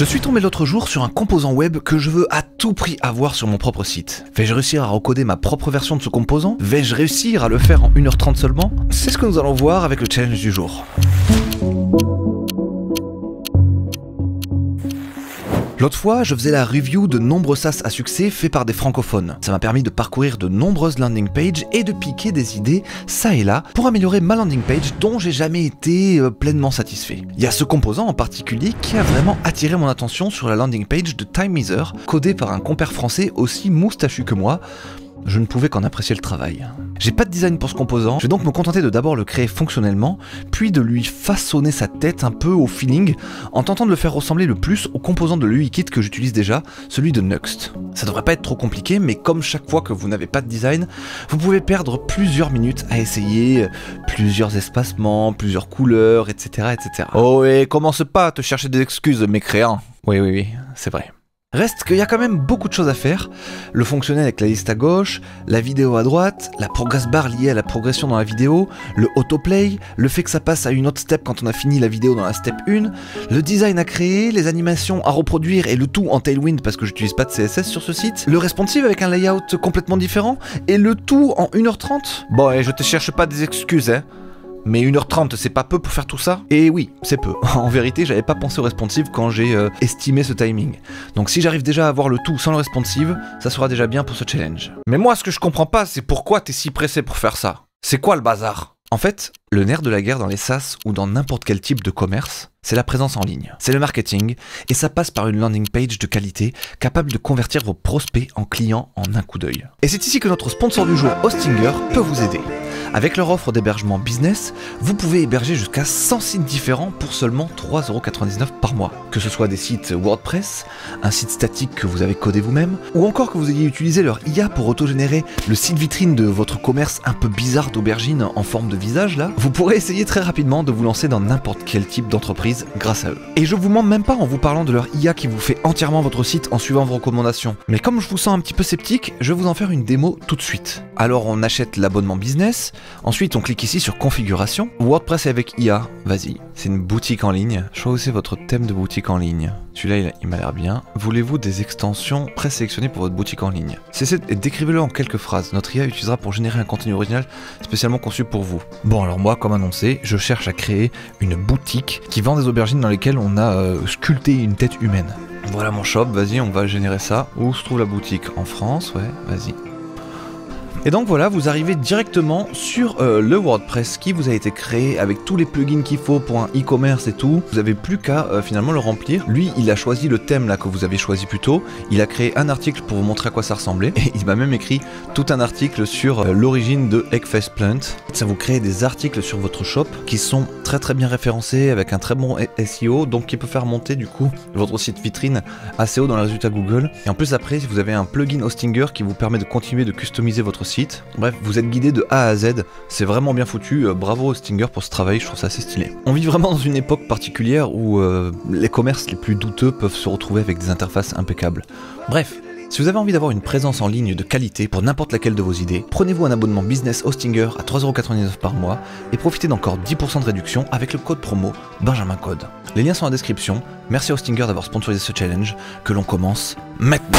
Je suis tombé l'autre jour sur un composant web que je veux à tout prix avoir sur mon propre site. Vais-je réussir à recoder ma propre version de ce composant? Vais-je réussir à le faire en 1h30 seulement? C'est ce que nous allons voir avec le challenge du jour. L'autre fois, je faisais la review de nombreux SaaS à succès faits par des francophones. Ça m'a permis de parcourir de nombreuses landing pages et de piquer des idées, ça et là, pour améliorer ma landing page dont j'ai jamais été pleinement satisfait. Il y a ce composant en particulier qui a vraiment attiré mon attention sur la landing page de Timemizer, codée par un compère français aussi moustachu que moi. Je ne pouvais qu'en apprécier le travail. J'ai pas de design pour ce composant, je vais donc me contenter de d'abord le créer fonctionnellement, puis de lui façonner sa tête un peu au feeling, en tentant de le faire ressembler le plus au composant de l'UIKit que j'utilise déjà, celui de Nuxt. Ça devrait pas être trop compliqué, mais comme chaque fois que vous n'avez pas de design, vous pouvez perdre plusieurs minutes à essayer plusieurs espacements, plusieurs couleurs, etc. etc. Oh et commence pas à te chercher des excuses, mécréant. Oui, c'est vrai. Reste qu'il y a quand même beaucoup de choses à faire, le fonctionnel avec la liste à gauche, la vidéo à droite, la progress bar liée à la progression dans la vidéo, le autoplay, le fait que ça passe à une autre step quand on a fini la vidéo dans la step 1, le design à créer, les animations à reproduire et le tout en Tailwind parce que j'utilise pas de CSS sur ce site, le responsive avec un layout complètement différent et le tout en 1h30. Bon et je te cherche pas des excuses hein. Mais 1h30 c'est pas peu pour faire tout ça? Et oui, c'est peu. En vérité, j'avais pas pensé au responsive quand j'ai estimé ce timing. Donc si j'arrive déjà à avoir le tout sans le responsive, ça sera déjà bien pour ce challenge. Mais moi ce que je comprends pas, c'est pourquoi t'es si pressé pour faire ça? C'est quoi le bazar? En fait, le nerf de la guerre dans les SaaS ou dans n'importe quel type de commerce, c'est la présence en ligne. C'est le marketing, et ça passe par une landing page de qualité, capable de convertir vos prospects en clients en un coup d'œil. Et c'est ici que notre sponsor du jour, Hostinger, peut vous aider. Avec leur offre d'hébergement business, vous pouvez héberger jusqu'à 100 sites différents pour seulement 3,99€ par mois. Que ce soit des sites WordPress, un site statique que vous avez codé vous-même, ou encore que vous ayez utilisé leur IA pour autogénérer le site vitrine de votre commerce un peu bizarre d'aubergine en forme de visage là, vous pourrez essayer très rapidement de vous lancer dans n'importe quel type d'entreprise grâce à eux. Et je vous mens même pas en vous parlant de leur IA qui vous fait entièrement votre site en suivant vos recommandations. Mais comme je vous sens un petit peu sceptique, je vais vous en faire une démo tout de suite. Alors on achète l'abonnement business, ensuite on clique ici sur configuration, WordPress avec IA, vas-y, c'est une boutique en ligne, choisissez votre thème de boutique en ligne. Celui-là il m'a l'air bien. Voulez-vous des extensions présélectionnées pour votre boutique en ligne? Décrivez-le en quelques phrases, notre IA utilisera pour générer un contenu original spécialement conçu pour vous. Bon alors moi, comme annoncé, je cherche à créer une boutique qui vend des aubergines dans lesquelles on a sculpté une tête humaine. Voilà mon shop, vas-y on va générer ça. Où se trouve la boutique? En France, ouais, vas-y. Et donc voilà, vous arrivez directement sur le WordPress qui vous a été créé avec tous les plugins qu'il faut pour un e-commerce et tout. Vous n'avez plus qu'à finalement le remplir. Lui, il a choisi le thème là que vous avez choisi plus tôt. Il a créé un article pour vous montrer à quoi ça ressemblait. Et il m'a même écrit tout un article sur l'origine de Eggfest Plant. Ça vous crée des articles sur votre shop qui sont très bien référencés avec un très bon SEO. Donc qui peut faire monter du coup votre site vitrine assez haut dans les résultats Google. Et en plus après, vous avez un plugin Hostinger qui vous permet de continuer de customiser votre site. Bref, vous êtes guidé de A à Z, c'est vraiment bien foutu, bravo Hostinger pour ce travail, je trouve ça assez stylé. On vit vraiment dans une époque particulière où les commerces les plus douteux peuvent se retrouver avec des interfaces impeccables. Bref, si vous avez envie d'avoir une présence en ligne de qualité pour n'importe laquelle de vos idées, prenez-vous un abonnement business Hostinger à 3,99€ par mois et profitez d'encore 10% de réduction avec le code promo BenjaminCode. Les liens sont en description, merci à Hostinger d'avoir sponsorisé ce challenge, que l'on commence maintenant.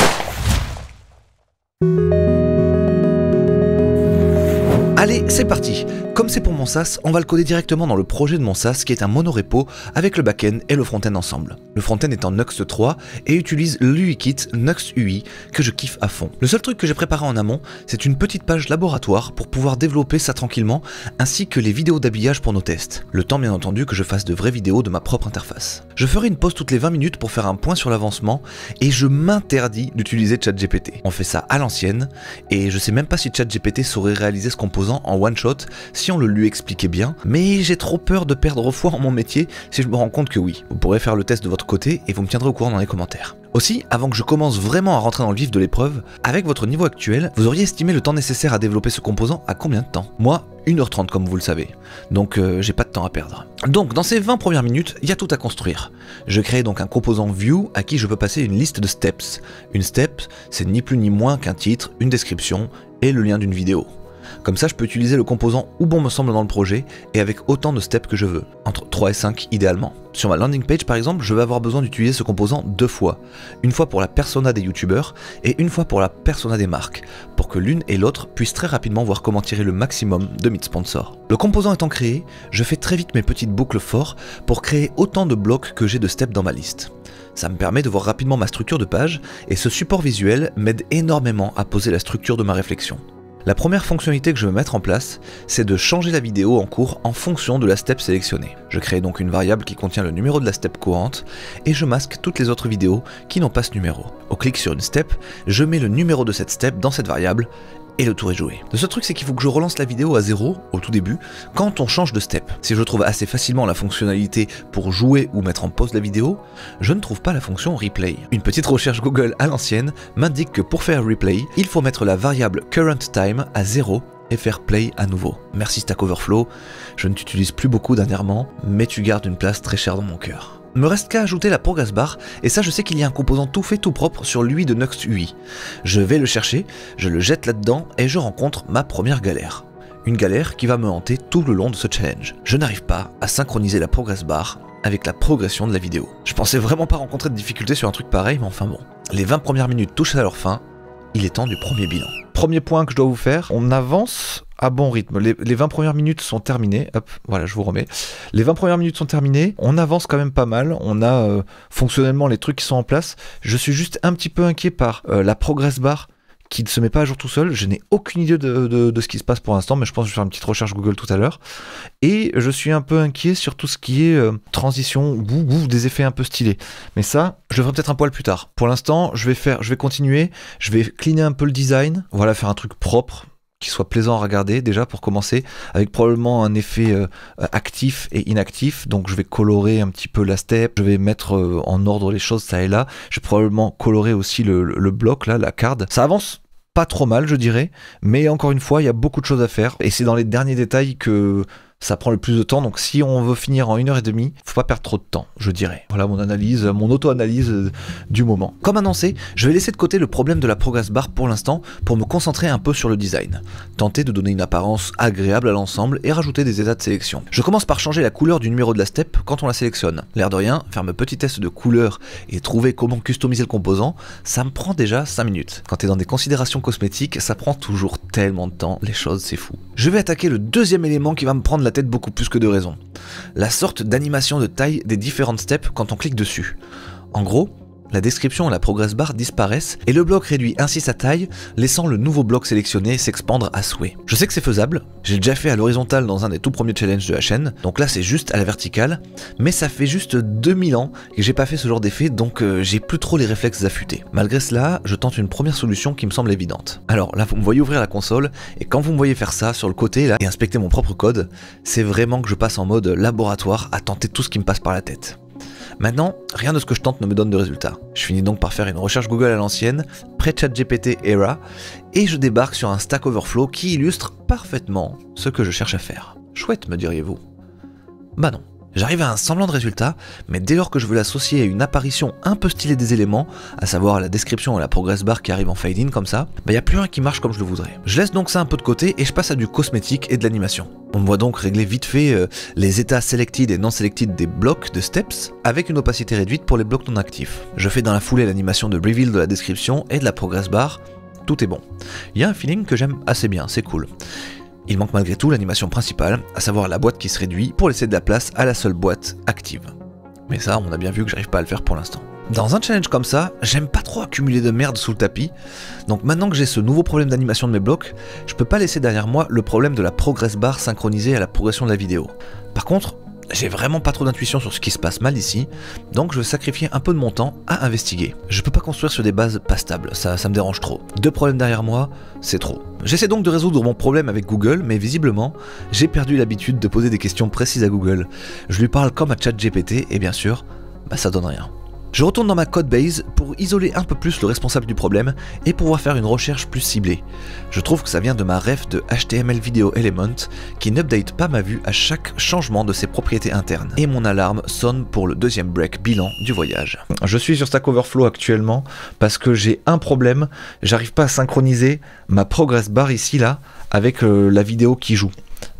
Allez, c'est parti. Comme c'est pour mon SaaS, on va le coder directement dans le projet de mon SaaS qui est un monorepo avec le back-end et le front-end ensemble. Le front-end est en Nuxt 3 et utilise l'UIKit Nuxt UI que je kiffe à fond. Le seul truc que j'ai préparé en amont, c'est une petite page laboratoire pour pouvoir développer ça tranquillement, ainsi que les vidéos d'habillage pour nos tests. Le temps bien entendu que je fasse de vraies vidéos de ma propre interface. Je ferai une pause toutes les 20 minutes pour faire un point sur l'avancement et je m'interdis d'utiliser ChatGPT. On fait ça à l'ancienne et je sais même pas si ChatGPT saurait réaliser ce composant en one shot si on le lui expliquait bien, mais j'ai trop peur de perdre foi en mon métier si je me rends compte que oui. Vous pourrez faire le test de votre côté et vous me tiendrez au courant dans les commentaires. Aussi, avant que je commence vraiment à rentrer dans le vif de l'épreuve, avec votre niveau actuel, vous auriez estimé le temps nécessaire à développer ce composant à combien de temps? Moi, 1h30 comme vous le savez, donc j'ai pas de temps à perdre. Donc dans ces 20 premières minutes, il y a tout à construire. Je crée donc un composant view à qui je peux passer une liste de steps. Une step, c'est ni plus ni moins qu'un titre, une description et le lien d'une vidéo. Comme ça je peux utiliser le composant où bon me semble dans le projet et avec autant de steps que je veux, entre 3 et 5 idéalement. Sur ma landing page par exemple, je vais avoir besoin d'utiliser ce composant 2 fois. Une fois pour la persona des youtubeurs et une fois pour la persona des marques, pour que l'une et l'autre puissent très rapidement voir comment tirer le maximum de mes sponsors. Le composant étant créé, je fais très vite mes petites boucles for pour créer autant de blocs que j'ai de steps dans ma liste. Ça me permet de voir rapidement ma structure de page et ce support visuel m'aide énormément à poser la structure de ma réflexion. La première fonctionnalité que je veux mettre en place, c'est de changer la vidéo en cours en fonction de la step sélectionnée. Je crée donc une variable qui contient le numéro de la step courante et je masque toutes les autres vidéos qui n'ont pas ce numéro. Au clic sur une step, je mets le numéro de cette step dans cette variable et le tour est joué. Le seul truc c'est qu'il faut que je relance la vidéo à 0 au tout début quand on change de step. Si je trouve assez facilement la fonctionnalité pour jouer ou mettre en pause la vidéo, je ne trouve pas la fonction replay. Une petite recherche Google à l'ancienne m'indique que pour faire replay, il faut mettre la variable current time à 0 et faire play à nouveau. Merci Stack Overflow, je ne t'utilise plus beaucoup dernièrement, mais tu gardes une place très chère dans mon cœur. Me reste qu'à ajouter la progress bar, et ça je sais qu'il y a un composant tout fait tout propre sur l'UI de Nuxt UI. Je vais le chercher, je le jette là-dedans et je rencontre ma première galère. Une galère qui va me hanter tout le long de ce challenge. Je n'arrive pas à synchroniser la progress bar avec la progression de la vidéo. Je pensais vraiment pas rencontrer de difficultés sur un truc pareil, mais enfin bon. Les 20 premières minutes touchent à leur fin, il est temps du premier bilan. Premier point que je dois vous faire, on avance à bon rythme. Les 20 premières minutes sont terminées. Hop, voilà, je vous remets. Les 20 premières minutes sont terminées. On avance quand même pas mal. On a fonctionnellement les trucs qui sont en place. Je suis juste un petit peu inquiet par la progress bar qui ne se met pas à jour tout seul. Je n'ai aucune idée de ce qui se passe pour l'instant, mais je pense que je vais faire une petite recherche Google tout à l'heure. Et je suis un peu inquiet sur tout ce qui est transition, des effets un peu stylés. Mais ça, je le ferai peut-être un poil plus tard. Pour l'instant, je vais continuer. Je vais cleaner un peu le design. Voilà, faire un truc propre, qui soit plaisant à regarder déjà pour commencer, avec probablement un effet actif et inactif. Donc je vais colorer un petit peu la step, je vais mettre en ordre les choses ça et là. Je vais probablement colorer aussi le bloc là, la card. Ça avance pas trop mal je dirais, mais encore une fois il y a beaucoup de choses à faire et c'est dans les derniers détails que ça prend le plus de temps, donc si on veut finir en 1h30, faut pas perdre trop de temps, je dirais. Voilà mon analyse, mon auto-analyse du moment. Comme annoncé, je vais laisser de côté le problème de la progress bar pour l'instant pour me concentrer un peu sur le design. Tenter de donner une apparence agréable à l'ensemble et rajouter des états de sélection. Je commence par changer la couleur du numéro de la step quand on la sélectionne. L'air de rien, faire mes petits tests de couleur et trouver comment customiser le composant, ça me prend déjà 5 minutes. Quand t'es dans des considérations cosmétiques, ça prend toujours tellement de temps, les choses c'est fou. Je vais attaquer le deuxième élément qui va me prendre la tête beaucoup plus que de raison. La sorte d'animation de taille des différentes steps quand on clique dessus. En gros, la description et la progress bar disparaissent et le bloc réduit ainsi sa taille, laissant le nouveau bloc sélectionné s'expandre à souhait. Je sais que c'est faisable, j'ai déjà fait à l'horizontale dans un des tout premiers challenges de la chaîne, donc là c'est juste à la verticale, mais ça fait juste 2000 ans que j'ai pas fait ce genre d'effet, donc j'ai plus trop les réflexes affûtés. Malgré cela, je tente une première solution qui me semble évidente. Alors là vous me voyez ouvrir la console, et quand vous me voyez faire ça sur le côté là, et inspecter mon propre code, c'est vraiment que je passe en mode laboratoire à tenter tout ce qui me passe par la tête. Maintenant, rien de ce que je tente ne me donne de résultat. Je finis donc par faire une recherche Google à l'ancienne, pré-ChatGPT era, et je débarque sur un Stack Overflow qui illustre parfaitement ce que je cherche à faire. Chouette, me diriez-vous. Bah non. J'arrive à un semblant de résultat, mais dès lors que je veux l'associer à une apparition un peu stylée des éléments, à savoir la description et la progress bar qui arrive en fade-in comme ça, bah y a plus rien qui marche comme je le voudrais. Je laisse donc ça un peu de côté et je passe à du cosmétique et de l'animation. On me voit donc régler vite fait les états selected et non selected des blocs de steps, avec une opacité réduite pour les blocs non actifs. Je fais dans la foulée l'animation de reveal de la description et de la progress bar, tout est bon. Il y a un feeling que j'aime assez bien, c'est cool. Il manque malgré tout l'animation principale, à savoir la boîte qui se réduit pour laisser de la place à la seule boîte active. Mais ça, on a bien vu que j'arrive pas à le faire pour l'instant. Dans un challenge comme ça, j'aime pas trop accumuler de merde sous le tapis, donc maintenant que j'ai ce nouveau problème d'animation de mes blocs, je peux pas laisser derrière moi le problème de la progress bar synchronisée à la progression de la vidéo. Par contre, j'ai vraiment pas trop d'intuition sur ce qui se passe mal ici, donc je vais sacrifier un peu de mon temps à investiguer. Je peux pas construire sur des bases pas stables, ça me dérange trop. 2 problèmes derrière moi, c'est trop. J'essaie donc de résoudre mon problème avec Google, mais visiblement, j'ai perdu l'habitude de poser des questions précises à Google. Je lui parle comme à ChatGPT, et bien sûr, bah ça donne rien. Je retourne dans ma codebase pour isoler un peu plus le responsable du problème et pouvoir faire une recherche plus ciblée. Je trouve que ça vient de ma ref de HTML Video Element qui n'update pas ma vue à chaque changement de ses propriétés internes. Et mon alarme sonne pour le deuxième break bilan du voyage. Je suis sur Stack Overflow actuellement parce que j'ai un problème, j'arrive pas à synchroniser ma progress bar ici là avec la vidéo qui joue.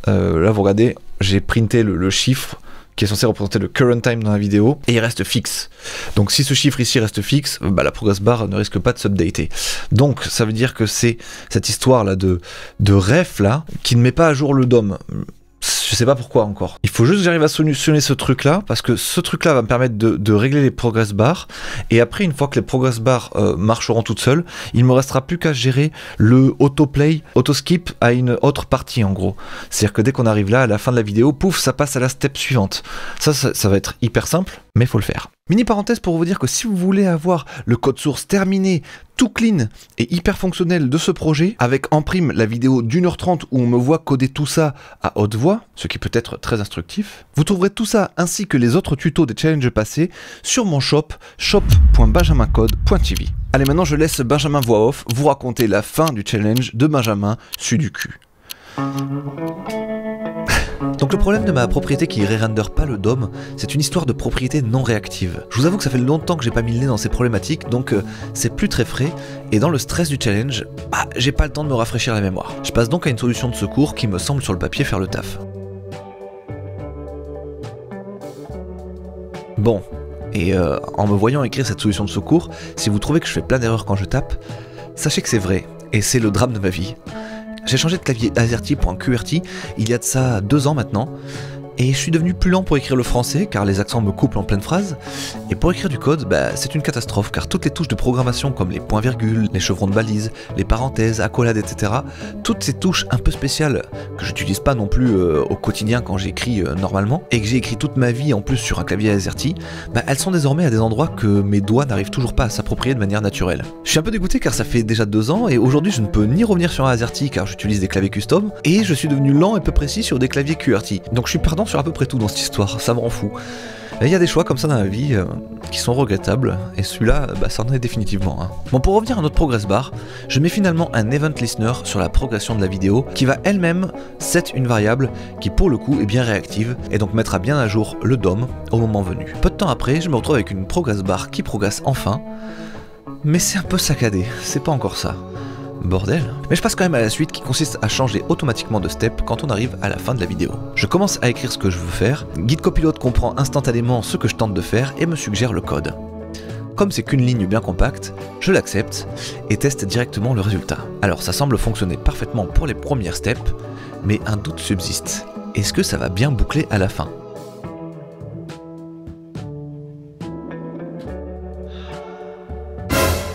Là vous regardez, j'ai printé le chiffre qui est censé représenter le current time dans la vidéo, et il reste fixe. Donc si ce chiffre ici reste fixe, bah, la progress bar ne risque pas de s'updater. Donc ça veut dire que c'est cette histoire là de ref là, qui ne met pas à jour le DOM. Je sais pas pourquoi encore. Il faut juste que j'arrive à solutionner ce truc là, parce que ce truc là va me permettre de régler les progress bars, et après une fois que les progress bars marcheront toutes seules, il me restera plus qu'à gérer le autoplay, autoskip à une autre partie en gros. C'est-à-dire que dès qu'on arrive là, à la fin de la vidéo, pouf, ça passe à la step suivante. Ça va être hyper simple, mais faut le faire. Mini parenthèse pour vous dire que si vous voulez avoir le code source terminé, tout clean et hyper fonctionnel de ce projet, avec en prime la vidéo d'1h30 où on me voit coder tout ça à haute voix, ce qui peut être très instructif, vous trouverez tout ça ainsi que les autres tutos des challenges passés sur mon shop, shop.benjamincode.tv. Allez, maintenant je laisse Benjamin voix off vous raconter la fin du challenge de Benjamin su du cul. Donc le problème de ma propriété qui re-render pas le DOM, c'est une histoire de propriété non réactive. Je vous avoue que ça fait longtemps que j'ai pas mis le nez dans ces problématiques, donc c'est plus très frais, et dans le stress du challenge, bah, j'ai pas le temps de me rafraîchir la mémoire. Je passe donc à une solution de secours qui me semble sur le papier faire le taf. Bon, et en me voyant écrire cette solution de secours, si vous trouvez que je fais plein d'erreurs quand je tape, sachez que c'est vrai, et c'est le drame de ma vie. J'ai changé de clavier AZERTY.QWERTY il y a de ça 2 ans maintenant, et je suis devenu plus lent pour écrire le français car les accents me coupent en pleine phrase, et pour écrire du code, bah, c'est une catastrophe car toutes les touches de programmation comme les points-virgules, les chevrons de balise, les parenthèses, accolades, etc., toutes ces touches un peu spéciales que j'utilise pas non plus au quotidien quand j'écris normalement, et que j'ai écrit toute ma vie en plus sur un clavier AZERTY, bah, elles sont désormais à des endroits que mes doigts n'arrivent toujours pas à s'approprier de manière naturelle. Je suis un peu dégoûté car ça fait déjà 2 ans, et aujourd'hui je ne peux ni revenir sur un AZERTY car j'utilise des claviers custom, et je suis devenu lent et peu précis sur des claviers QWERTY. Donc je suis perdant sur à peu près tout dans cette histoire, ça me rend fou. Il y a des choix comme ça dans la vie qui sont regrettables, et celui-là, bah, ça en est définitivement un. Bon, pour revenir à notre progress bar, je mets finalement un event listener sur la progression de la vidéo qui va elle-même set une variable qui pour le coup est bien réactive et donc mettra bien à jour le DOM au moment venu. Peu de temps après, je me retrouve avec une progress bar qui progresse enfin, mais c'est un peu saccadé, c'est pas encore ça. Bordel. Mais je passe quand même à la suite qui consiste à changer automatiquement de step quand on arrive à la fin de la vidéo. Je commence à écrire ce que je veux faire, Git Copilot comprend instantanément ce que je tente de faire et me suggère le code. Comme c'est qu'une ligne bien compacte, je l'accepte et teste directement le résultat. Alors ça semble fonctionner parfaitement pour les premières steps, mais un doute subsiste. Est-ce que ça va bien boucler à la fin ?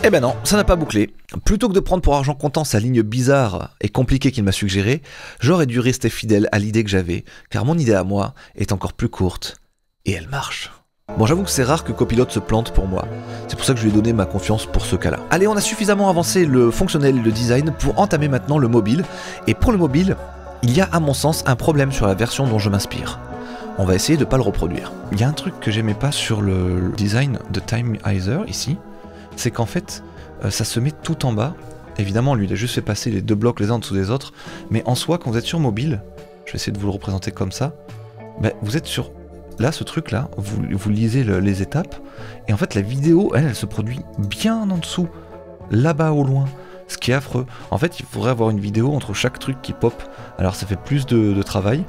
Eh ben non, ça n'a pas bouclé. Plutôt que de prendre pour argent comptant sa ligne bizarre et compliquée qu'il m'a suggérée, j'aurais dû rester fidèle à l'idée que j'avais, car mon idée à moi est encore plus courte, et elle marche. Bon, j'avoue que c'est rare que Copilot se plante pour moi, c'est pour ça que je lui ai donné ma confiance pour ce cas-là. Allez, on a suffisamment avancé le fonctionnel et le design pour entamer maintenant le mobile, et pour le mobile, il y a à mon sens un problème sur la version dont je m'inspire. On va essayer de ne pas le reproduire. Il y a un truc que j'aimais pas sur le design de Timeizer, ici, c'est qu'en fait, ça se met tout en bas. Évidemment, lui, il a juste fait passer les 2 blocs les uns en dessous des autres, mais en soi, quand vous êtes sur mobile, je vais essayer de vous le représenter comme ça, bah, vous êtes sur, là, ce truc-là, vous lisez les étapes, et en fait, la vidéo, elle se produit bien en dessous, là-bas au loin, ce qui est affreux. En fait, il faudrait avoir une vidéo entre chaque truc qui pop, alors ça fait plus de travail,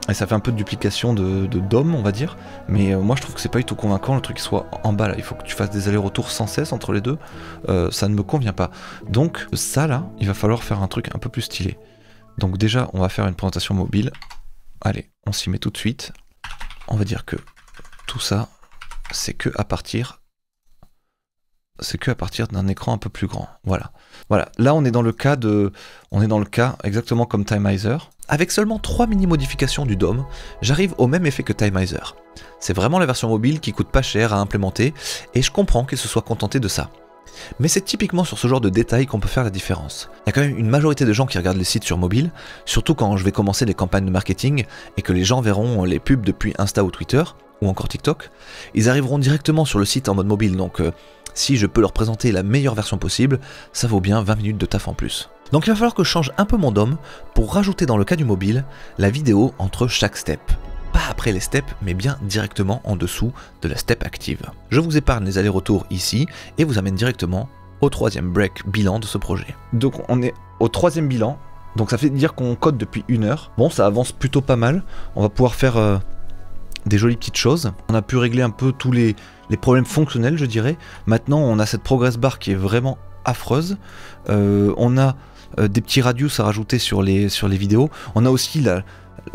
et ça fait un peu de duplication de DOM, on va dire, mais moi je trouve que c'est pas du tout convaincant le truc qui soit en bas là, il faut que tu fasses des allers-retours sans cesse entre les deux, ça ne me convient pas. Donc ça là, il va falloir faire un truc un peu plus stylé. Donc déjà on va faire une présentation mobile, allez, on s'y met tout de suite, on va dire que tout ça, c'est que à partir d'un écran un peu plus grand, voilà. Voilà, là on est dans le cas exactement comme Timeizer. Avec seulement 3 mini-modifications du DOM, j'arrive au même effet que Timeizer. C'est vraiment la version mobile qui coûte pas cher à implémenter, et je comprends qu'il se soit contenté de ça. Mais c'est typiquement sur ce genre de détails qu'on peut faire la différence. Il y a quand même une majorité de gens qui regardent les sites sur mobile, surtout quand je vais commencer les campagnes de marketing, et que les gens verront les pubs depuis Insta ou Twitter, ou encore TikTok, ils arriveront directement sur le site en mode mobile, donc si je peux leur présenter la meilleure version possible, ça vaut bien 20 minutes de taf en plus. Donc il va falloir que je change un peu mon DOM pour rajouter dans le cas du mobile la vidéo entre chaque step. Pas après les steps, mais bien directement en dessous de la step active. Je vous épargne les allers-retours ici et vous amène directement au troisième break bilan de ce projet. Donc on est au troisième bilan, donc ça fait dire qu'on code depuis 1 heure. Bon, ça avance plutôt pas mal, on va pouvoir faire des jolies petites choses. On a pu régler un peu tous les problèmes fonctionnels, je dirais. Maintenant, on a cette progress bar qui est vraiment affreuse. On a des petits radius à rajouter sur les vidéos. On a aussi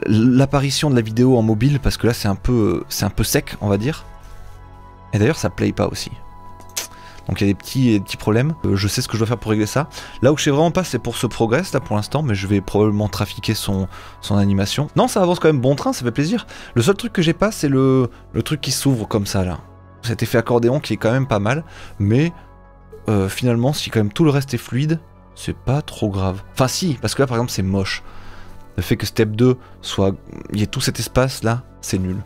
l'apparition de la vidéo en mobile, parce que là c'est un peu sec, on va dire. Et d'ailleurs ça play pas aussi. Donc il y a des petits problèmes. Je sais ce que je dois faire pour régler ça. Là où je sais vraiment pas, c'est pour ce progress là pour l'instant, mais je vais probablement trafiquer son animation. Non, ça avance quand même bon train, ça fait plaisir. Le seul truc que j'ai pas, c'est le truc qui s'ouvre comme ça là. Cet effet accordéon qui est quand même pas mal, mais finalement si quand même tout le reste est fluide, c'est pas trop grave. Enfin si, parce que là par exemple c'est moche. Le fait que step 2 il y ait tout cet espace là, c'est nul.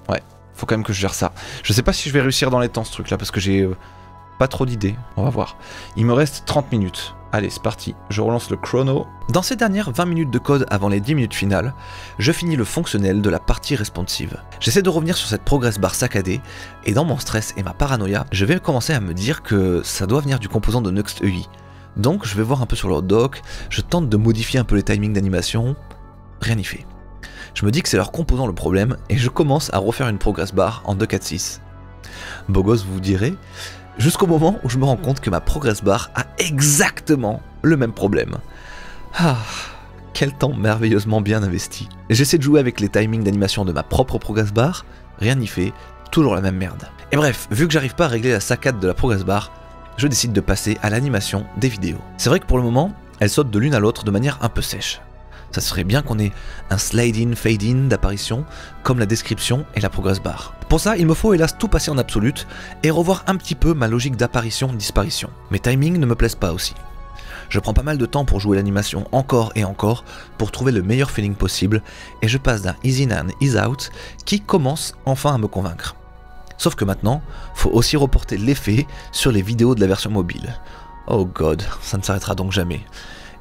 Ouais, faut quand même que je gère ça. Je sais pas si je vais réussir dans les temps ce truc là, parce que j'ai pas trop d'idées, on va voir. Il me reste 30 minutes. Allez, c'est parti, je relance le chrono. Dans ces dernières 20 minutes de code avant les 10 minutes finales, je finis le fonctionnel de la partie responsive. J'essaie de revenir sur cette progress bar saccadée, et dans mon stress et ma paranoïa, je vais commencer à me dire que ça doit venir du composant de NuxtEI. Donc je vais voir un peu sur leur doc, je tente de modifier un peu les timings d'animation, rien n'y fait. Je me dis que c'est leur composant le problème, et je commence à refaire une progress bar en 2.4.6. Beau gosse vous direz, jusqu'au moment où je me rends compte que ma progress bar a exactement le même problème. Ah, quel temps merveilleusement bien investi. J'essaie de jouer avec les timings d'animation de ma propre progress bar, rien n'y fait, toujours la même merde. Et bref, vu que j'arrive pas à régler la saccade de la progress bar, je décide de passer à l'animation des vidéos. C'est vrai que pour le moment, elles sautent de l'une à l'autre de manière un peu sèche. Ça serait bien qu'on ait un slide-in, fade-in d'apparition, comme la description et la progress bar. Pour ça, il me faut hélas tout passer en absolute, et revoir un petit peu ma logique d'apparition-disparition. Mes timings ne me plaisent pas aussi. Je prends pas mal de temps pour jouer l'animation encore et encore, pour trouver le meilleur feeling possible, et je passe d'un easy in, easy out, qui commence enfin à me convaincre. Sauf que maintenant, faut aussi reporter l'effet sur les vidéos de la version mobile. Oh god, ça ne s'arrêtera donc jamais.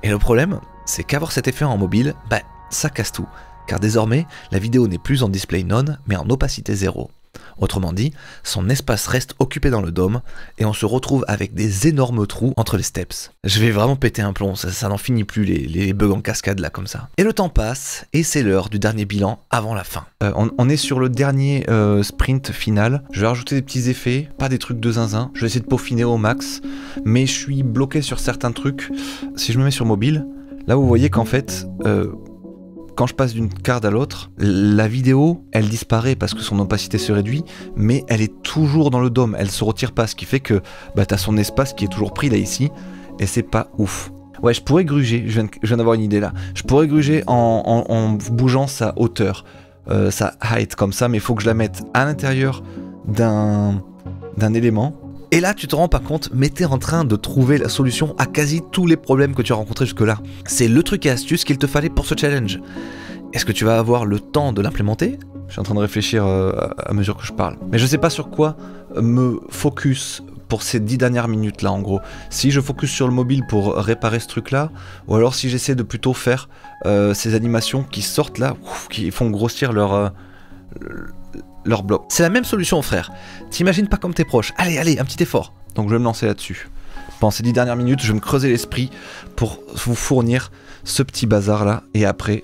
Et le problème, c'est qu'avoir cet effet en mobile, bah ça casse tout. Car désormais, la vidéo n'est plus en display none, mais en opacité 0. Autrement dit, son espace reste occupé dans le DOM, et on se retrouve avec des énormes trous entre les steps. Je vais vraiment péter un plomb, ça n'en finit plus les bugs en cascade là comme ça. Et le temps passe, et c'est l'heure du dernier bilan avant la fin. On est sur le dernier sprint final. Je vais rajouter des petits effets, pas des trucs de zinzin. Je vais essayer de peaufiner au max, mais je suis bloqué sur certains trucs. Si je me mets sur mobile, là vous voyez qu'en fait... quand je passe d'une carte à l'autre, la vidéo, elle disparaît parce que son opacité se réduit, mais elle est toujours dans le DOM, elle se retire pas, ce qui fait que bah, t'as son espace qui est toujours pris là ici, et c'est pas ouf. Ouais, je pourrais gruger, je viens d'avoir une idée là, je pourrais gruger en bougeant sa hauteur, sa height comme ça, mais il faut que je la mette à l'intérieur d'un élément. Et là, tu te rends pas compte, mais t'es en train de trouver la solution à quasi tous les problèmes que tu as rencontrés jusque-là. C'est le truc et astuce qu'il te fallait pour ce challenge. Est-ce que tu vas avoir le temps de l'implémenter? Je suis en train de réfléchir à mesure que je parle. Mais je sais pas sur quoi me focus pour ces 10 dernières minutes là en gros. Si je focus sur le mobile pour réparer ce truc là, ou alors si j'essaie de plutôt faire ces animations qui sortent là, qui font grossir leur bloc. C'est la même solution frère. T'imagines pas comme t'es proche. Allez, allez, un petit effort. Donc je vais me lancer là-dessus. Pendant ces 10 dernières minutes, je vais me creuser l'esprit pour vous fournir ce petit bazar là, et après,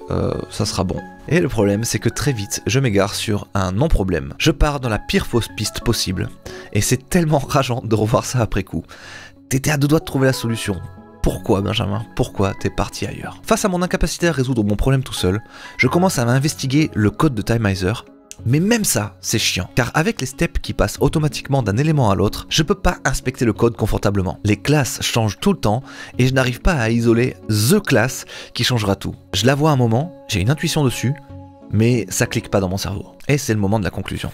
ça sera bon. Et le problème, c'est que très vite, je m'égare sur un non-problème. Je pars dans la pire fausse piste possible, et c'est tellement rageant de revoir ça après coup. T'étais à deux doigts de trouver la solution. Pourquoi Benjamin? Pourquoi t'es parti ailleurs? Face à mon incapacité à résoudre mon problème tout seul, je commence à investiguer le code de Timeizer. Mais même ça, c'est chiant, car avec les steps qui passent automatiquement d'un élément à l'autre, je peux pas inspecter le code confortablement. Les classes changent tout le temps, et je n'arrive pas à isoler THE classe qui changera tout. Je la vois un moment, j'ai une intuition dessus, mais ça clique pas dans mon cerveau. Et c'est le moment de la conclusion.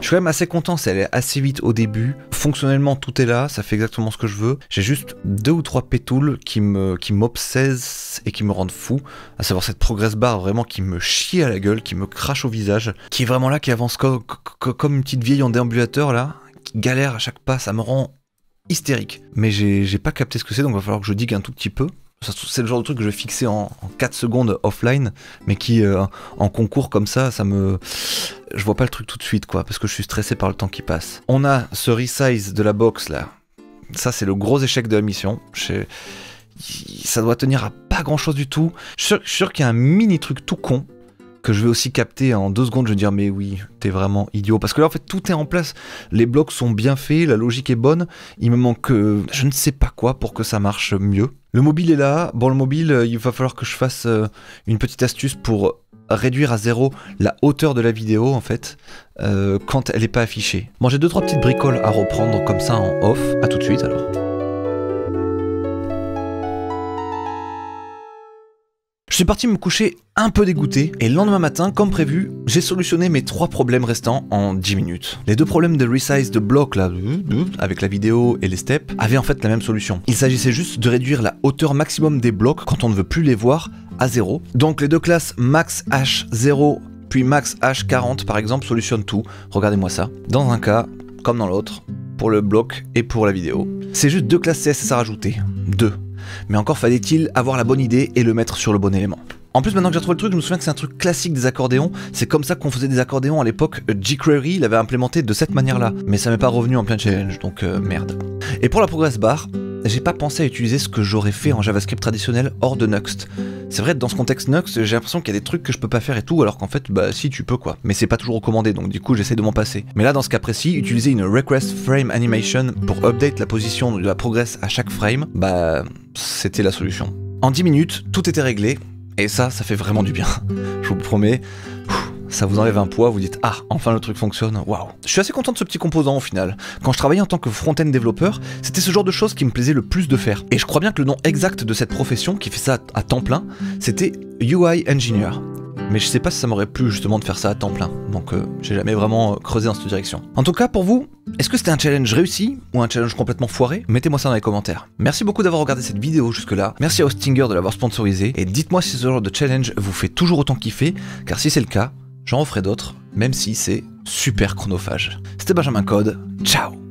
Je suis quand même assez content, ça allait assez vite au début. Fonctionnellement, tout est là, ça fait exactement ce que je veux. J'ai juste 2 ou 3 pétoules qui m'obsèsent et qui me rendent fou. À savoir cette progress bar vraiment qui me chie à la gueule, qui me crache au visage, qui est vraiment là, qui avance comme une petite vieille en déambulateur là, qui galère à chaque pas, ça me rend hystérique. Mais j'ai pas capté ce que c'est, donc il va falloir que je digue un tout petit peu. C'est le genre de truc que je vais fixer en 4 secondes offline, mais qui en concours comme ça je vois pas le truc tout de suite quoi, parce que je suis stressé par le temps qui passe. On a ce resize de la box là, ça c'est le gros échec de la mission. Ça doit tenir à pas grand chose du tout. Je suis sûr qu'il y a un mini truc tout con que je vais aussi capter en 2 secondes, je vais dire mais oui, t'es vraiment idiot. Parce que là en fait tout est en place, les blocs sont bien faits, la logique est bonne, il me manque je ne sais pas quoi pour que ça marche mieux. Le mobile est là, bon le mobile il va falloir que je fasse une petite astuce pour réduire à 0 la hauteur de la vidéo en fait, quand elle n'est pas affichée. Bon j'ai 2-3 petites bricoles à reprendre comme ça en off, à tout de suite alors. Je suis parti me coucher un peu dégoûté, et le lendemain matin, comme prévu, j'ai solutionné mes 3 problèmes restants en 10 minutes. Les 2 problèmes de resize de blocs là, avec la vidéo et les steps, avaient en fait la même solution. Il s'agissait juste de réduire la hauteur maximum des blocs quand on ne veut plus les voir à 0. Donc les 2 classes max h0 puis max h40 par exemple solutionnent tout. Regardez-moi ça. Dans un cas, comme dans l'autre, pour le bloc et pour la vidéo. C'est juste 2 classes CSS à rajouter. 2. Mais encore fallait-il avoir la bonne idée et le mettre sur le bon élément. En plus, maintenant que j'ai retrouvé le truc, je me souviens que c'est un truc classique des accordéons. C'est comme ça qu'on faisait des accordéons à l'époque. jQuery l'avait implémenté de cette manière-là. Mais ça m'est pas revenu en plein challenge, donc merde. Et pour la progress bar, j'ai pas pensé à utiliser ce que j'aurais fait en JavaScript traditionnel hors de Nuxt. C'est vrai que dans ce contexte Nuxt, j'ai l'impression qu'il y a des trucs que je peux pas faire et tout, alors qu'en fait, bah si tu peux quoi. Mais c'est pas toujours recommandé, donc du coup j'essaie de m'en passer. Mais là, dans ce cas précis, utiliser une request frame animation pour update la position de la progress à chaque frame, bah c'était la solution. En 10 minutes, tout était réglé, et ça fait vraiment du bien. Je vous promets. Ça vous enlève un poids, vous dites « Ah, enfin le truc fonctionne, waouh !» Je suis assez content de ce petit composant au final. Quand je travaillais en tant que front-end développeur, c'était ce genre de choses qui me plaisait le plus de faire. Et je crois bien que le nom exact de cette profession, qui fait ça à temps plein, c'était UI Engineer. Mais je sais pas si ça m'aurait plu justement de faire ça à temps plein, donc j'ai jamais vraiment creusé dans cette direction. En tout cas, pour vous, est-ce que c'était un challenge réussi ou un challenge complètement foiré? Mettez-moi ça dans les commentaires. Merci beaucoup d'avoir regardé cette vidéo jusque-là, merci à Hostinger de l'avoir sponsorisé, et dites-moi si ce genre de challenge vous fait toujours autant kiffer, car si c'est le cas, j'en referai d'autres, même si c'est super chronophage. C'était Benjamin Code, ciao!